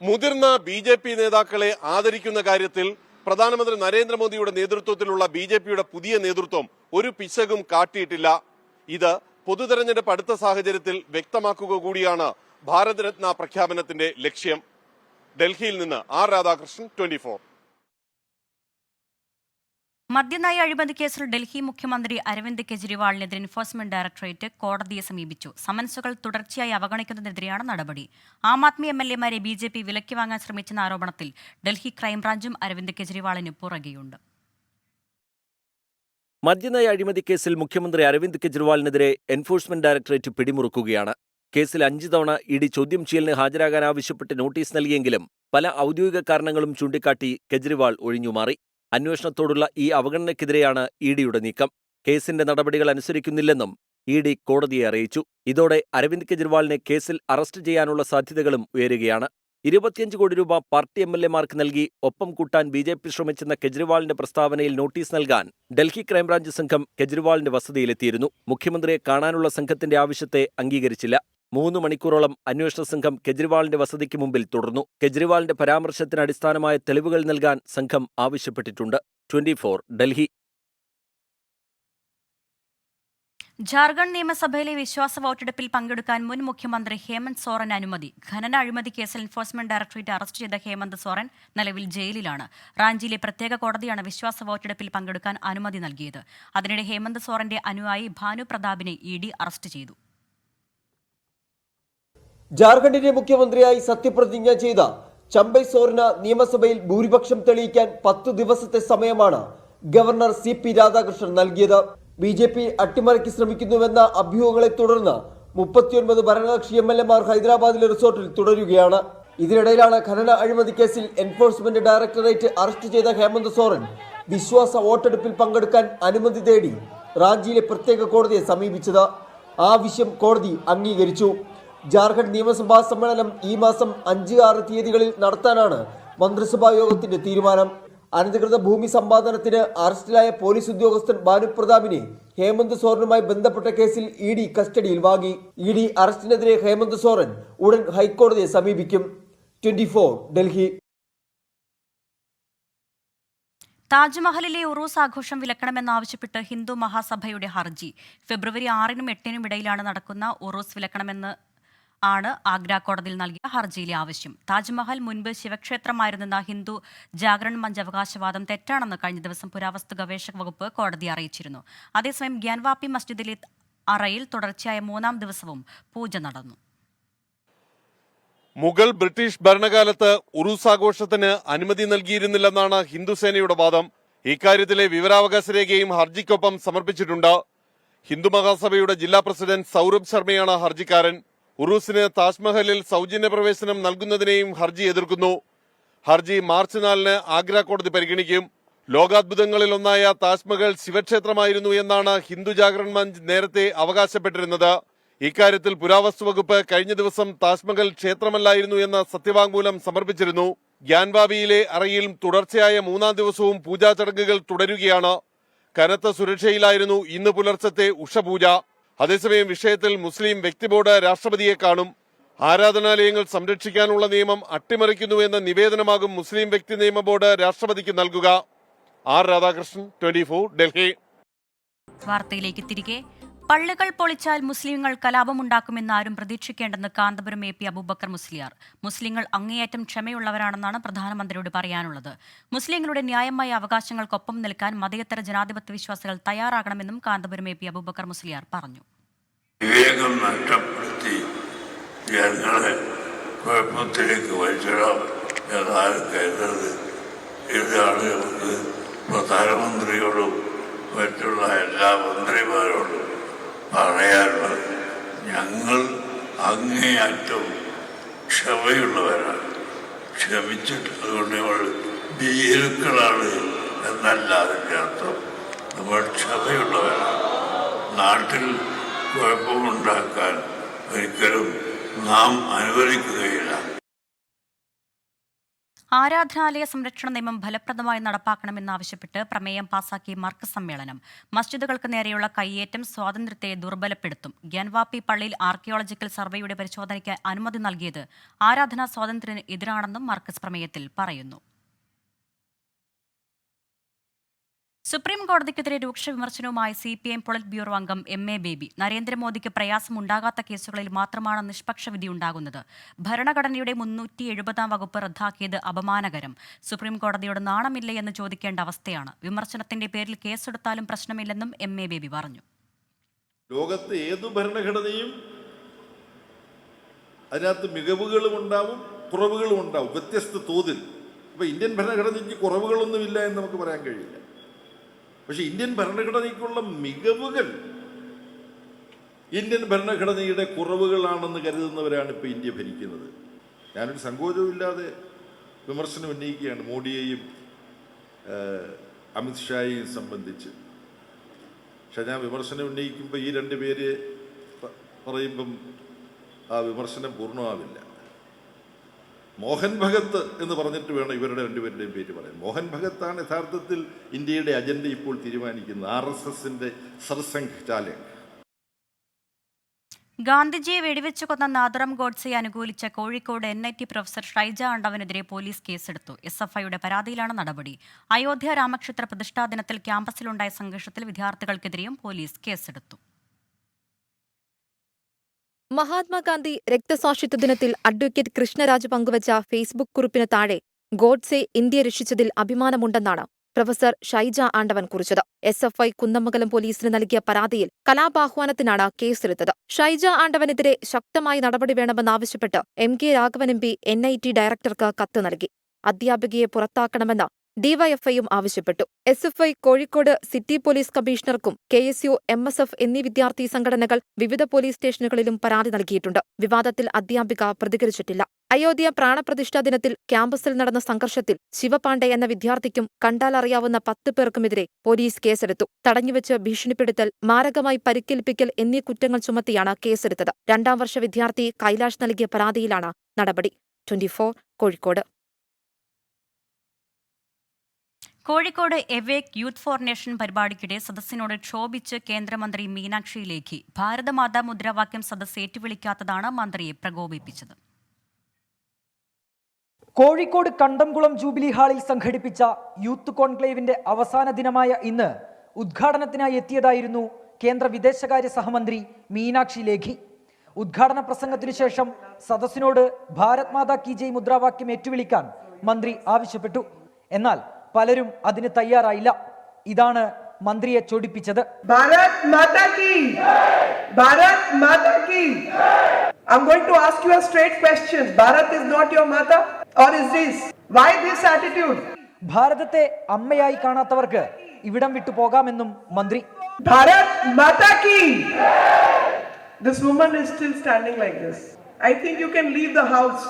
മുതിർന്ന BJP നേതാക്കളെ ആദരിക്കുന്ന കാര്യത്തിൽ പ്രധാനമന്ത്രി നരേന്ദ്രമോദിയുടെ നേതൃത്വത്തിലുള്ള BJPയുടെ പുതിയ നേതൃത്വം ഒരു പിശകും കാട്ടിയിട്ടില്ല. ഇത് പൊതുതെരഞ്ഞെടുപ്പ് അടുത്ത സാഹചര്യത്തിൽ വ്യക്തമാക്കുക കൂടിയാണ് ഭാരതരത്ന പ്രഖ്യാപനത്തിന്റെ ലക്ഷ്യം. ഡൽഹിയിൽ നിന്ന് R രാധാകൃഷ്ണൻ, 24. മദ്യനയ അഴിമതി കേസിൽ ഡൽഹി മുഖ്യമന്ത്രി അരവിന്ദ് കെജ്രിവാളിനെതിരെ എൻഫോഴ്സ്മെന്റ് ഡയറക്ടറേറ്റ് കോടതിയെ സമീപിച്ചു. സമൻസുകൾ തുടർച്ചയായി അവഗണിക്കുന്നതിനെതിരെയാണ് നടപടി. ആം ആദ്മി MLA-മാരെ BJP വിലയ്ക്ക് വാങ്ങാൻ ശ്രമിച്ചെന്ന ആരോപണത്തിൽ ഡൽഹി ക്രൈംബ്രാഞ്ചും അരവിന്ദ് കെജ്രിവാളിന് പുറകെയുണ്ട്. മദ്യനയ അഴിമതി കേസിൽ മുഖ്യമന്ത്രി അരവിന്ദ് കെജ്രിവാളിനെതിരെ എൻഫോഴ്സ്മെന്റ് ഡയറക്ടറേറ്റ് പിടിമുറുക്കുകയാണ്. കേസിൽ 5 തവണ ഇഡി ചോദ്യം ചെയ്യലിന് ഹാജരാകാൻ ആവശ്യപ്പെട്ട് നോട്ടീസ് നൽകിയെങ്കിലും പല ഔദ്യോഗിക കാരണങ്ങളും ചൂണ്ടിക്കാട്ടി കെജ്രിവാൾ ഒഴിഞ്ഞുമാറി. അന്വേഷണത്തോടുള്ള ഈ അവഗണനയ്ക്കെതിരെയാണ് ഇഡിയുടെ നീക്കം. കേസിന്റെ നടപടികൾ അനുസരിക്കുന്നില്ലെന്നും ഇഡി കോടതിയെ അറിയിച്ചു. ഇതോടെ അരവിന്ദ് കെജ്രിവാളിനെ കേസിൽ അറസ്റ്റ് ചെയ്യാനുള്ള സാധ്യതകളും ഉയരുകയാണ്. 25 കോടി രൂപ പാർട്ടി MLA-മാർക്ക് നൽകി ഒപ്പം കൂട്ടാൻ BJP ശ്രമിച്ചെന്ന കെജ്രിവാളിന്റെ പ്രസ്താവനയിൽ നോട്ടീസ് നൽകാൻ ഡൽഹി ക്രൈംബ്രാഞ്ച് സംഘം കെജ്രിവാളിന്റെ വസതിയിലെത്തിയിരുന്നു. മുഖ്യമന്ത്രിയെ കാണാനുള്ള സംഘത്തിന്റെ ആവശ്യത്തെ അംഗീകരിച്ചില്ല. 3 മണിക്കൂറോളം അന്വേഷണ സംഘം കെജ്രിവാളിന്റെ വസതിക്ക് മുമ്പിൽ തുടർന്നു. കെജ്രിവാളിന്റെ പരാമർശത്തിന് അടിസ്ഥാനമായ തെളിവുകൾ നൽകാൻ സംഘം ആവശ്യപ്പെട്ടിട്ടുണ്ട്. 24 ഡൽഹി. ജാർഖണ്ഡ് നിയമസഭയിലെ വിശ്വാസ വോട്ടെടുപ്പിൽ പങ്കെടുക്കാൻ മുൻ മുഖ്യമന്ത്രി ഹേമന്ത് സോറൻ അനുമതി. ഖനന അഴിമതി കേസിൽ എൻഫോഴ്സ്മെന്റ് ഡയറക്ടറേറ്റ് അറസ്റ്റ് ചെയ്ത ഹേമന്ത് സോറൻ നിലവിൽ ജയിലിലാണ്. റാഞ്ചിയിലെ പ്രത്യേക കോടതിയാണ് വിശ്വാസ വോട്ടെടുപ്പിൽ പങ്കെടുക്കാൻ അനുമതി നൽകിയത്. അതിനിടെ ഹേമന്ത് സോറന്റെ അനുയായി ഭാനു പ്രതാപിനെ ഇഡി അറസ്റ്റ് ചെയ്തു. ജാർഖണ്ഡിന്റെ മുഖ്യമന്ത്രിയായി സത്യപ്രതിജ്ഞ ചെയ്ത ചമ്പൈ സോറിന് നിയമസഭയിൽ ഭൂരിപക്ഷം തെളിയിക്കാൻ 10 ദിവസത്തെ സമയമാണ് ഗവർണർ CP രാധാകൃഷ്ണൻ നൽകിയത്. BJP അട്ടിമറിക്ക് ശ്രമിക്കുന്നുവെന്ന അഭ്യൂഹങ്ങളെ തുടർന്ന് 39 ഭരണകക്ഷി MLA-മാർ ഹൈദരാബാദിലെ റിസോർട്ടിൽ തുടരുകയാണ്. ഇതിനിടയിലാണ് ഖനന അഴിമതി കേസിൽ എൻഫോഴ്സ്മെന്റ് ഡയറക്ടറേറ്റ് അറസ്റ്റ് ചെയ്ത ഹേമന്ത് സോറൻ വിശ്വാസ വോട്ടെടുപ്പിൽ പങ്കെടുക്കാൻ അനുമതി തേടി റാഞ്ചിയിലെ പ്രത്യേക കോടതിയെ സമീപിച്ചത്. ആവശ്യം കോടതി അംഗീകരിച്ചു. ജാർഖണ്ഡ് നിയമസഭാ സമ്മേളനം ഈ മാസം 5-6 തീയതികളിൽ നടത്താനാണ് മന്ത്രിസഭാ യോഗത്തിന്റെ തീരുമാനം. അനധികൃത ഭൂമി സമ്പാദനത്തിന് അറസ്റ്റിലായ പോലീസ് ഉദ്യോഗസ്ഥൻ ഭാനു പ്രതാപിനെ ഹേമന്ത് സോറനുമായി ബന്ധപ്പെട്ട കേസിൽ ഇഡി കസ്റ്റഡിയിൽ വാങ്ങി. ഇഡി അറസ്റ്റിനെതിരെ ഹേമന്ത് സോറൻ ഉടൻ ഹൈക്കോടതിയെ സമീപിക്കും. 24 ഡൽഹി. താജ്മഹലിലെ ഉറൂസ് ആഘോഷം വിലക്കണമെന്നാവശ്യപ്പെട്ട് ഹിന്ദു മഹാസഭയുടെ ഹർജി. ഫെബ്രുവരി 6-നും 8-നും ഇടയിലാണ് നടക്കുന്ന ഉറൂസ് വിലക്കണമെന്ന് ആണ് ആഗ്ര കോടതിയിൽ നൽകിയ ഹർജിയിലെ ആവശ്യം. താജ്മഹൽ മുൻപ് ശിവക്ഷേത്രമായിരുന്നെന്ന ഹിന്ദു ജാഗരൺ മഞ്ച് അവകാശവാദം തെറ്റാണെന്ന് കഴിഞ്ഞ ദിവസം പുരാവസ്തു ഗവേഷക വകുപ്പ് കോടതിയെ അറിയിച്ചിരുന്നു. അതേസമയം ഗ്യാൻവാപ്പി മസ്ജിദിലെ അറയിൽ തുടർച്ചയായ 3-ാം ദിവസവും പൂജ നടന്നു. മുഗൾ ബ്രിട്ടീഷ് ഭരണകാലത്ത് ഉറൂസ് ആഘോഷത്തിന് അനുമതി നൽകിയിരുന്നില്ലെന്നാണ് ഹിന്ദുസേനയുടെ വാദം. ഇക്കാര്യത്തിലെ വിവരാവകാശ രേഖയും ഹർജിക്കൊപ്പം സമർപ്പിച്ചിട്ടുണ്ട്. ഹിന്ദു മഹാസഭയുടെ ജില്ലാ പ്രസിഡന്റ് സൗരഭ് ശർമ്മയാണ് ഹർജിക്കാരൻ. ഉറൂസിന് താജ്മഹലിൽ സൗജന്യ പ്രവേശനം നൽകുന്നതിനെയും ഹർജി എതിർക്കുന്നു. ഹർജി മാർച്ച് 4-ന് ആഗ്ര കോടതി പരിഗണിക്കും. ലോകാത്ഭുതങ്ങളിൽ ഒന്നായ താജ്മഹൽ ശിവക്ഷേത്രമായിരുന്നു എന്നാണ് ഹിന്ദു ജാഗരൺ മഞ്ച് നേരത്തെ അവകാശപ്പെട്ടിരുന്നത്. ഇക്കാര്യത്തിൽ പുരാവസ്തു വകുപ്പ് കഴിഞ്ഞ ദിവസം താജ്മഹൽ ക്ഷേത്രമല്ലായിരുന്നു എന്ന സത്യവാങ്മൂലം സമർപ്പിച്ചിരുന്നു. ഗ്യാൻവാബിയിലെ അറയിൽ തുടർച്ചയായ 3-ാം ദിവസവും പൂജാ ചടങ്ങുകൾ തുടരുകയാണ്. കനത്ത സുരക്ഷയിലായിരുന്നു ഇന്ന് പുലർച്ചത്തെ ഉഷപൂജ. അതേസമയം വിഷയത്തിൽ മുസ്ലിം വ്യക്തി ബോർഡ് രാഷ്ട്രപതിയെ കാണും. ആരാധനാലയങ്ങൾ സംരക്ഷിക്കാനുള്ള നിയമം അട്ടിമറിക്കുന്നുവെന്ന നിവേദനമാകും മുസ്ലിം വ്യക്തി നിയമ ബോർഡ് രാഷ്ട്രപതിക്ക് നൽകുക. ആർ രാധാകൃഷ്ണൻ, 24 ഡൽഹി. വാർത്തയിലേക്ക് തിരികെ. പള്ളികൾ പൊളിച്ചാൽ മുസ്ലിങ്ങൾ കലാപമുണ്ടാക്കുമെന്ന് ആരും പ്രതീക്ഷിക്കേണ്ടെന്ന് കാന്തപുരം AP അബൂബക്കർ മുസ്ലിയാർ. മുസ്ലിങ്ങൾ അങ്ങേയറ്റം ക്ഷമയുള്ളവരാണെന്നാണ് പ്രധാനമന്ത്രിയോട് പറയാനുള്ളത്. മുസ്ലിങ്ങളുടെ ന്യായമായ അവകാശങ്ങൾക്കൊപ്പം നിൽക്കാൻ മതേതര ജനാധിപത്യ വിശ്വാസികൾ തയ്യാറാകണമെന്നും കാന്തപുരം AP അബൂബക്കർ മുസ്ലിയാർ പറഞ്ഞു. വിവേകം നഷ്ടപ്പെടുത്തി ജനങ്ങളെ കുഴപ്പത്തിലേക്ക് വലിച്ചിടാം എന്നാണ് കരുതുന്നത്. ഇതാണ് നമുക്ക് പ്രധാനമന്ത്രിയോടും മറ്റുള്ള എല്ലാ മന്ത്രിമാരോടും പറയാനുള്ളത്. ഞങ്ങൾ അങ്ങേയറ്റം ക്ഷമയുള്ളവരാണ്. ക്ഷമിച്ചിട്ട് അതുകൊണ്ട് നമ്മൾ ഭീരുക്കളാണ് എന്നല്ല അതിൻ്റെ അർത്ഥം. നമ്മൾ ക്ഷമയുള്ളവരാണ്. നാട്ടിൽ കുഴപ്പമുണ്ടാക്കാൻ ഒരിക്കലും നാം അനുവദിക്കുകയില്ല. ആരാധനാലയ സംരക്ഷണ നിയമം ഫലപ്രദമായി നടപ്പാക്കണമെന്നാവശ്യപ്പെട്ട് പ്രമേയം പാസാക്കിയ മർക്കസ് സമ്മേളനം. മസ്ജിദുകൾക്ക് നേരെയുള്ള കയ്യേറ്റം സ്വാതന്ത്ര്യത്തെ ദുർബലപ്പെടുത്തും. ഗ്യാൻവാപ്പി പള്ളിയിൽ ആർക്കിയോളജിക്കൽ സർവേയുടെ പരിശോധനയ്ക്ക് അനുമതി നൽകിയത് ആരാധനാ സ്വാതന്ത്ര്യത്തിന് എതിരാണെന്നും മർക്കസ് പ്രമേയത്തിൽ പറയുന്നു. സുപ്രീം കോടതിക്കെതിരെ രൂക്ഷ വിമർശനവുമായി CPM പൊളിറ്റ് ബ്യൂറോ അംഗം MA ബേബി. നരേന്ദ്രമോദിക്ക് പ്രയാസമുണ്ടാകാത്ത കേസുകളിൽ മാത്രമാണ് നിഷ്പക്ഷ വിധി ഉണ്ടാകുന്നത്. ഭരണഘടനയുടെ 370-ാം വകുപ്പ് റദ്ദാക്കിയത് അപമാനകരം. സുപ്രീം കോടതിയോട് നാണമില്ലേ എന്ന് ചോദിക്കേണ്ട അവസ്ഥയാണ്. വിമർശനത്തിന്റെ പേരിൽ കേസെടുത്താലും പ്രശ്നമില്ലെന്നും MA ബേബി പറഞ്ഞു. ലോകത്ത് ഏതു ഭരണഘടനയും അതിനകത്ത് മികവുകളും ഉണ്ടാവും, കുറവുകളും ഉണ്ടാവും, വ്യത്യസ്ത തോതിൽ. അപ്പോൾ ഇന്ത്യൻ ഭരണഘടനയ്ക്ക് കുറവുകളൊന്നുമില്ല എന്ന് നമുക്ക് പറയാൻ കഴിയില്ല. പക്ഷെ ഇന്ത്യൻ ഭരണഘടനയ്ക്കുള്ള മികവുകൾ ഇന്ത്യൻ ഭരണഘടനയുടെ കുറവുകളാണെന്ന് കരുതുന്നവരാണ് ഇപ്പോൾ ഇന്ത്യ ഭരിക്കുന്നത്. ഞാനൊരു സങ്കോചവുമില്ലാതെ വിമർശനം ഉന്നയിക്കുകയാണ് മോഡിയെയും അമിത്ഷായെയും സംബന്ധിച്ച്. പക്ഷെ ഞാൻ വിമർശനം ഉന്നയിക്കുമ്പോൾ ഈ രണ്ട് പേര് പറയുമ്പം ആ വിമർശനം പൂർണ്ണമാവില്ല. മോഹൻ ഭഗത് എന്ന് പറഞ്ഞിട്ട് വേണം ഇവരുടെ രണ്ടുപേരുടെയും പേര് പറയാൻ. മോഹൻ ഭഗത്താണ് യഥാർത്ഥത്തിൽ ഇന്ത്യയുടെ അജണ്ട ഇപ്പോൾ തീരുമാനിക്കുന്നത്, RSSന്റെ സർസംഘ് ചാലക്. ഗാന്ധിജിയെ വെടിവെച്ചു കൊന്ന നാഥുറാം ഗോഡ്സെയെ അനുകൂലിച്ച കോഴിക്കോട് NIT പ്രൊഫസർ ഷൈജ ആണ്ടവനെതിരെ പോലീസ് കേസെടുത്തു. SFIയുടെ പരാതിയിലാണ് നടപടി. അയോധ്യ രാമക്ഷേത്ര പ്രതിഷ്ഠാ ദിനത്തിൽ ക്യാമ്പസിലുണ്ടായ സംഘർഷത്തിൽ വിദ്യാർത്ഥികൾക്കെതിരെയും പോലീസ് കേസെടുത്തു. മഹാത്മാഗാന്ധി രക്തസാക്ഷിത്വ ദിനത്തിൽ അഡ്വക്കേറ്റ് കൃഷ്ണരാജ് പങ്കുവച്ച ഫേസ്ബുക്ക് കുറിപ്പിന് താഴെ ഗോഡ്സെ ഇന്ത്യയെ രക്ഷിച്ചതിൽ അഭിമാനമുണ്ടെന്നാണ് പ്രൊഫസർ ഷൈജ ആണ്ടവൻ കുറിച്ചത്. SFI കുന്നമംഗലം പോലീസിന് നൽകിയ പരാതിയിൽ കലാപാഹ്വാനത്തിനാണ് കേസെടുത്തത്. ഷൈജ ആണ്ടവനെതിരെ ശക്തമായ നടപടി വേണമെന്നാവശ്യപ്പെട്ട് MK രാഘവൻ MP NIT ഡയറക്ടർക്ക് കത്ത് നൽകി. അധ്യാപികയെ പുറത്താക്കണമെന്ന് DYFIയും ആവശ്യപ്പെട്ടു. SFI കോഴിക്കോട് സിറ്റി പോലീസ് കമ്മീഷണർക്കും KSU, MSF എന്നീ വിദ്യാർത്ഥി സംഘടനകൾ വിവിധ പോലീസ് സ്റ്റേഷനുകളിലും പരാതി നൽകിയിട്ടുണ്ട്. വിവാദത്തിൽ അധ്യാപിക പ്രതികരിച്ചിട്ടില്ല. അയോധ്യ പ്രാണപ്രതിഷ്ഠാ ദിനത്തിൽ ക്യാമ്പസിൽ നടന്ന സംഘർഷത്തിൽ ശിവപാണ്ഡെ എന്ന വിദ്യാർത്ഥിക്കും കണ്ടാലറിയാവുന്ന 10 പേർക്കുമെതിരെ പോലീസ് കേസെടുത്തു. തടഞ്ഞുവെച്ച് ഭീഷണിപ്പെടുത്തൽ, മാരകമായി പരിക്കേൽപ്പിക്കൽ എന്നീ കുറ്റങ്ങൾ ചുമത്തിയാണ് കേസെടുത്തത്. 2ാം വർഷ വിദ്യാർത്ഥി കൈലാഷ് നൽകിയ പരാതിയിലാണ് നടപടി. 24 Kozhikode. Kozhikode awake youth for nation പരിപാടിക്കിടെ സദസ്സിനോട് ക്ഷോഭിച്ച് കേന്ദ്രമന്ത്രി മീനാക്ഷി ലേഖി. ഭാരതമാതാ മുദ്രാവാക്യം സദസ്സ് ഏറ്റുവിളിക്കാത്തതാണ് മന്ത്രിയെ പ്രകോപിപ്പിച്ചത്. കോഴിക്കോട് കണ്ടംകുളം ജൂബിലി ഹാളിൽ സംഘടിപ്പിച്ച യൂത്ത് കോൺക്ലേവിന്റെ അവസാന ദിനമായ ഇന്ന് ഉദ്ഘാടനത്തിനായി എത്തിയതായിരുന്നു കേന്ദ്ര വിദേശകാര്യ സഹമന്ത്രി മീനാക്ഷി ലേഖി. ഉദ്ഘാടന പ്രസംഗത്തിനു ശേഷം സദസ്സിനോട് ഭാരത് മാതാ കി ജയ് മുദ്രാവാക്യം ഏറ്റുവിളിക്കാൻ മന്ത്രി ആവശ്യപ്പെട്ടു. എന്നാൽ പലരും അതിന് തയ്യാറായില്ല. ഇതാണ് മന്ത്രിയെ ചൊടിപ്പിച്ചത്. ഭാരത് മാതാ കി, ഭാരത് മാതാ കി. I'm going to ask you a straight question. Bharat is not your mother, or is this? Why this attitude? ഭാരതത്തെ അമ്മയായി കാണാത്തവർക്ക് ഇവിടം വിട്ടു പോകാമെന്നും മന്ത്രി. Bharat Mata ki. This woman is still standing like this. I think you can leave the house.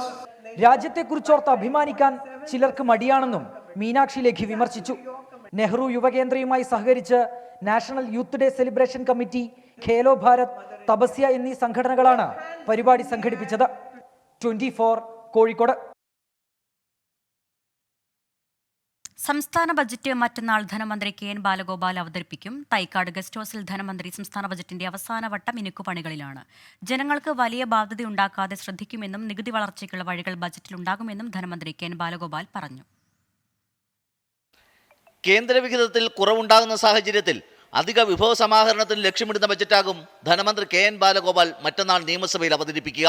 രാജ്യത്തെക്കുറിച്ചോർത്ത് അഭിമാനിക്കാൻ ചിലർക്ക് മടിയാണെന്നും മീനാക്ഷി ലേഖി വിമർശിച്ചു. നെഹ്റു യുവകേന്ദ്രയുമായി സഹകരിച്ച് national youth day celebration committee, Khelo Bharat, Tapasya എന്നീ സംഘടനകളാണ് പരിപാടി സംഘടിപ്പിച്ചത്. 24 കോഴിക്കോട്. സംസ്ഥാന ബജറ്റ് മറ്റന്നാൾ ധനമന്ത്രി KN ബാലഗോപാൽ അവതരിപ്പിക്കും. തൈക്കാട് ഗസ്റ്റ് ഹൌസിൽ ധനമന്ത്രി സംസ്ഥാന ബജറ്റിന്റെ അവസാനവട്ട മിനുക്കുപണികളിലാണ്. ജനങ്ങൾക്ക് വലിയ ബാധ്യതയുണ്ടാക്കാതെ ശ്രദ്ധിക്കുമെന്നും നികുതി വളർച്ചയ്ക്കുള്ള വഴികൾ ബജറ്റിലുണ്ടാകുമെന്നും ധനമന്ത്രി KN ബാലഗോപാൽ പറഞ്ഞു. കേന്ദ്രവിഹിതത്തിൽ കുറവുണ്ടാകുന്ന സാഹചര്യത്തിൽ അധിക വിഭവ സമാഹരണത്തിന് ലക്ഷ്യമിടുന്ന ബജറ്റാകും ധനമന്ത്രി KN ബാലഗോപാൽ മറ്റന്നാൾ നിയമസഭയിൽ അവതരിപ്പിക്കുക.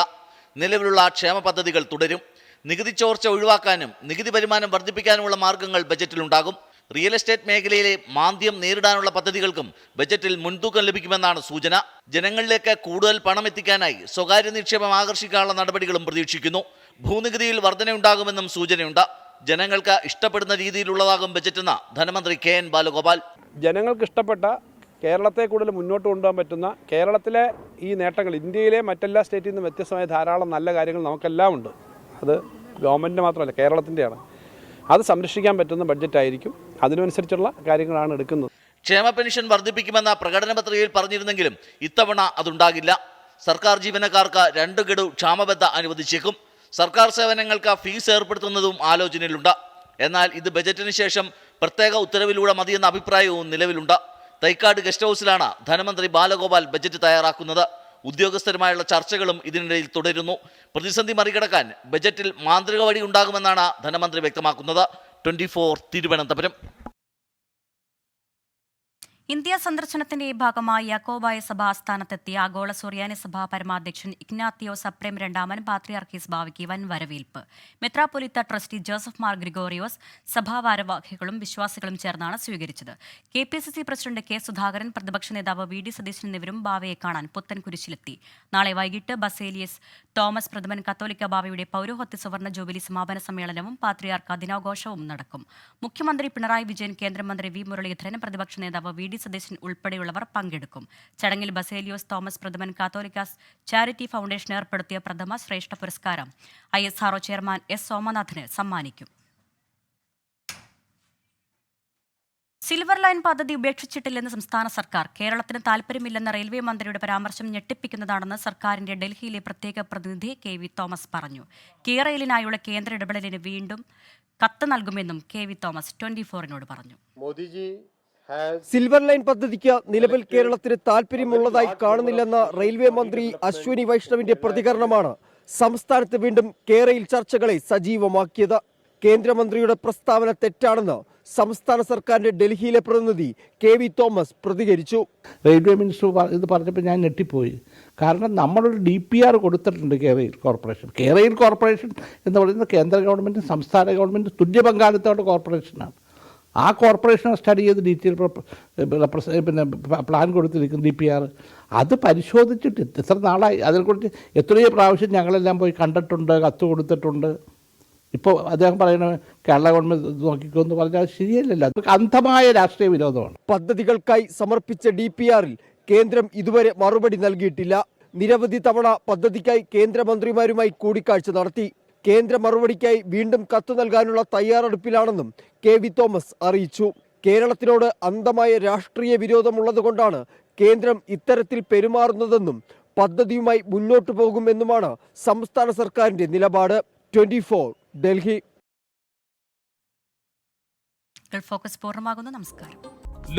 നിലവിലുള്ള ക്ഷേമ പദ്ധതികൾ തുടരും. നികുതി ചോർച്ച ഒഴിവാക്കാനും നികുതി വരുമാനം വർദ്ധിപ്പിക്കാനുമുള്ള മാർഗങ്ങൾ ബജറ്റിലുണ്ടാകും. റിയൽ എസ്റ്റേറ്റ് മേഖലയിലെ മാന്ദ്യം നേരിടാനുള്ള പദ്ധതികൾക്കും ബജറ്റിൽ മുൻതൂക്കം ലഭിക്കുമെന്നാണ് സൂചന. ജനങ്ങളിലേക്ക് കൂടുതൽ പണം എത്തിക്കാനായി സ്വകാര്യ നിക്ഷേപം ആകർഷിക്കാനുള്ള നടപടികളും പ്രതീക്ഷിക്കുന്നു. ഭൂനികുതിയിൽ വർധനയുണ്ടാകുമെന്നും സൂചനയുണ്ട്. ജനങ്ങൾക്ക് ഇഷ്ടപ്പെടുന്ന രീതിയിലുള്ളതാകും ബജറ്റെന്ന് ധനമന്ത്രി KN ബാലഗോപാൽ. ജനങ്ങൾക്ക് ഇഷ്ടപ്പെട്ട, കേരളത്തെ കൂടുതൽ മുന്നോട്ട് കൊണ്ടുപോകാൻ പറ്റുന്ന, കേരളത്തിലെ ഈ നേട്ടങ്ങൾ ഇന്ത്യയിലെ മറ്റെല്ലാ സ്റ്റേറ്റിൽ നിന്നും വ്യത്യസ്തമായ ധാരാളം നല്ല കാര്യങ്ങൾ നമുക്കെല്ലാം ഉണ്ട്. അത് ഗവൺമെൻറ്റിൻ്റെ മാത്രമല്ല, കേരളത്തിൻ്റെയാണ്. അത് സംരക്ഷിക്കാൻ പറ്റുന്ന ബഡ്ജറ്റായിരിക്കും. അതിനനുസരിച്ചുള്ള കാര്യങ്ങളാണ് എടുക്കുന്നത്. ക്ഷേമ പെൻഷൻ വർദ്ധിപ്പിക്കുമെന്ന പ്രകടന പത്രികയിൽ പറഞ്ഞിരുന്നെങ്കിലും ഇത്തവണ അതുണ്ടാകില്ല. സർക്കാർ ജീവനക്കാർക്ക് 2 ഗഡു ക്ഷാമബത്ത അനുവദിച്ചേക്കും. സർക്കാർ സേവനങ്ങൾക്ക് ഫീസ് ഏർപ്പെടുത്തുന്നതും ആലോചനയിലുണ്ട്. എന്നാൽ ഇത് ബജറ്റിന് ശേഷം പ്രത്യേക ഉത്തരവിലൂടെ മതിയെന്ന അഭിപ്രായവും നിലവിലുണ്ട്. തൈക്കാട് ഗസ്റ്റ് ഹൌസിലാണ് ധനമന്ത്രി ബാലഗോപാൽ ബജറ്റ് തയ്യാറാക്കുന്നത്. ഉദ്യോഗസ്ഥരുമായുള്ള ചർച്ചകളും ഇതിനിടയിൽ തുടരുന്നു. പ്രതിസന്ധി മറികടക്കാൻ ബജറ്റിൽ മാന്ത്രിക വഴി ഉണ്ടാകുമെന്നാണ് ധനമന്ത്രി വ്യക്തമാക്കുന്നത്. 24 തിരുവനന്തപുരം. ഇന്ത്യ സന്ദർശനത്തിന്റെ ഭാഗമായി യാക്കോബായ സഭ ആസ്ഥാനത്തെത്തിയ ആഗോള സുറിയാനി സഭ പരമാധ്യക്ഷൻ ഇഗ്നാത്തിയോസ് അപ്രേം രണ്ടാമൻ പാത്രിയാർക്കീസ് ബാവയ്ക്ക് വൻ വരവേൽപ്പ്. മെത്രാപ്പൊലീത്ത ട്രസ്റ്റി ജോസഫ് മാർ ഗ്രിഗോറിയോസ്, സഭാ ഭാരവാഹികളും വിശ്വാസികളും ചേർന്നാണ് സ്വീകരിച്ചത്. KPCC പ്രസിഡന്റ് K സുധാകരൻ, പ്രതിപക്ഷ നേതാവ് VD സതീശൻ എന്നിവരും ബാവയെ കാണാൻ പുത്തൻകുരിശിലെത്തി. നാളെ വൈകിട്ട് ബസേലിയസ് തോമസ് പ്രഥമൻ കത്തോലിക്ക ബാവയുടെ പൗരോഹത്യ സുവർണ ജൂബിലി സമാപന സമ്മേളനവും പാത്രിയാർക്ക ദിനാഘോഷവും നടക്കും. മുഖ്യമന്ത്രി പിണറായി വിജയൻ, കേന്ദ്രമന്ത്രി V മുരളീധരൻ, പ്രതിപക്ഷ നേതാവ് VD സതീശൻ ഉൾപ്പെടെയുള്ളവർ പങ്കെടുക്കും. ചടങ്ങിൽ ബസേലിയോസ് തോമസ് പ്രഥമൻ കാത്തോലിക്കാസ് ചാരിറ്റി ഫൗണ്ടേഷൻ ഏർപ്പെടുത്തിയ പ്രഥമ ശ്രേഷ്ഠ പുരസ്കാരം ISRO ചെയർമാൻ S. സോമനാഥിന് സമ്മാനിക്കും. സിൽവർ ലൈൻ പദ്ധതി ഉപേക്ഷിച്ചിട്ടില്ലെന്ന് സംസ്ഥാന സർക്കാർ. കേരളത്തിന് താൽപ്പര്യമില്ലെന്ന റെയിൽവേ മന്ത്രിയുടെ പരാമർശം ഞെട്ടിപ്പിക്കുന്നതാണെന്ന് സർക്കാരിന്റെ ഡൽഹിയിലെ പ്രത്യേക പ്രതിനിധി KV തോമസ് പറഞ്ഞു. കിയ റെയിലിനായുള്ള കേന്ദ്ര ഇടപെടലിന് വീണ്ടും കത്ത് നൽകുമെന്നും KV തോമസ് 24-നോട് പറഞ്ഞു. സിൽവർ ലൈൻ പദ്ധതിക്ക് നിലവിൽ കേരളത്തിന് താൽപ്പര്യമുള്ളതായി കാണുന്നില്ലെന്ന റെയിൽവേ മന്ത്രി അശ്വിനി വൈഷ്ണവിന്റെ പ്രതികരണമാണ് സംസ്ഥാനത്ത് വീണ്ടും കിയ റെയിൽ ചർച്ചകളെ സജീവമാക്കിയത്. കേന്ദ്രമന്ത്രിയുടെ പ്രസ്താവന തെറ്റാണെന്ന് സംസ്ഥാന സർക്കാരിന്റെ ഡൽഹിയിലെ പ്രതിനിധി KV തോമസ് പ്രതികരിച്ചു. റെയിൽവേ മിനിസ്റ്റർ ഇത് പറഞ്ഞപ്പോൾ ഞാൻ ഞെട്ടിപ്പോയി. കാരണം നമ്മളൊരു DPR കൊടുത്തിട്ടുണ്ട് Kia rail corporation. Kia rail corporation എന്ന് പറയുന്നത് കേന്ദ്ര ഗവൺമെൻറ്റും സംസ്ഥാന ഗവൺമെൻറ്റും തുല്യ പങ്കാളിത്തമുള്ള കോർപ്പറേഷനാണ്. ആ കോർപ്പറേഷനെ സ്റ്റഡി ചെയ്ത് ഡീറ്റെയിൽ പ്ലാൻ കൊടുത്തിരിക്കും DPR. അത് പരിശോധിച്ചിട്ട് എത്ര നാളായി, അതിനെക്കുറിച്ച് എത്രയോ പ്രാവശ്യം ഞങ്ങളെല്ലാം പോയി കണ്ടിട്ടുണ്ട്, കത്ത് കൊടുത്തിട്ടുണ്ട്. ഇപ്പോൾ അദ്ദേഹം പറയുന്നത് കേരള ഗവൺമെൻറ് നോക്കിക്കോ എന്ന് പറഞ്ഞാൽ ശരിയല്ലല്ലോ. അതൊക്കെ അന്ധമായ രാഷ്ട്രീയ വിരോധമാണ്. പദ്ധതികൾക്കായി സമർപ്പിച്ച DPRൽ കേന്ദ്രം ഇതുവരെ മറുപടി നൽകിയിട്ടില്ല. നിരവധി തവണ പദ്ധതിക്കായി കേന്ദ്രമന്ത്രിമാരുമായി കൂടിക്കാഴ്ച നടത്തി. കേന്ദ്ര മറുപടിക്കായി വീണ്ടും കത്ത് നൽകാനുള്ള തയ്യാറെടുപ്പിലാണെന്നും KV തോമസ് അറിയിച്ചു. കേരളത്തിനോട് അന്ധമായ രാഷ്ട്രീയ വിരോധമുള്ളതുകൊണ്ടാണ് കേന്ദ്രം ഇത്തരത്തിൽ പെരുമാറുന്നതെന്നും പദ്ധതിയുമായി മുന്നോട്ടു പോകുമെന്നുമാണ് സംസ്ഥാന സർക്കാരിന്റെ നിലപാട്. 24 ഡൽഹി. ഗൾഫ് ഫോക്കസ് പൂർണ്ണമാകുന്നു. നമസ്കാരം.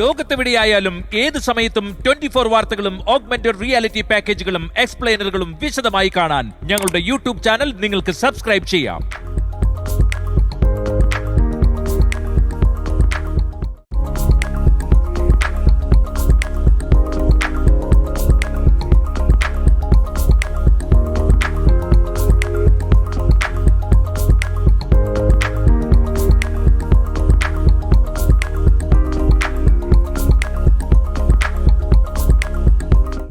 ലോകത്തെവിടെയായാലും ഏത് സമയത്തും 24 വാർത്തകളും ഓഗ്മെന്റഡ് റിയാലിറ്റി പാക്കേജുകളും എക്സ്പ്ലെയിനറുകളും വിശദമായി കാണാൻ ഞങ്ങളുടെ YouTube ചാനൽ നിങ്ങൾക്ക് സബ്സ്ക്രൈബ് ചെയ്യാം.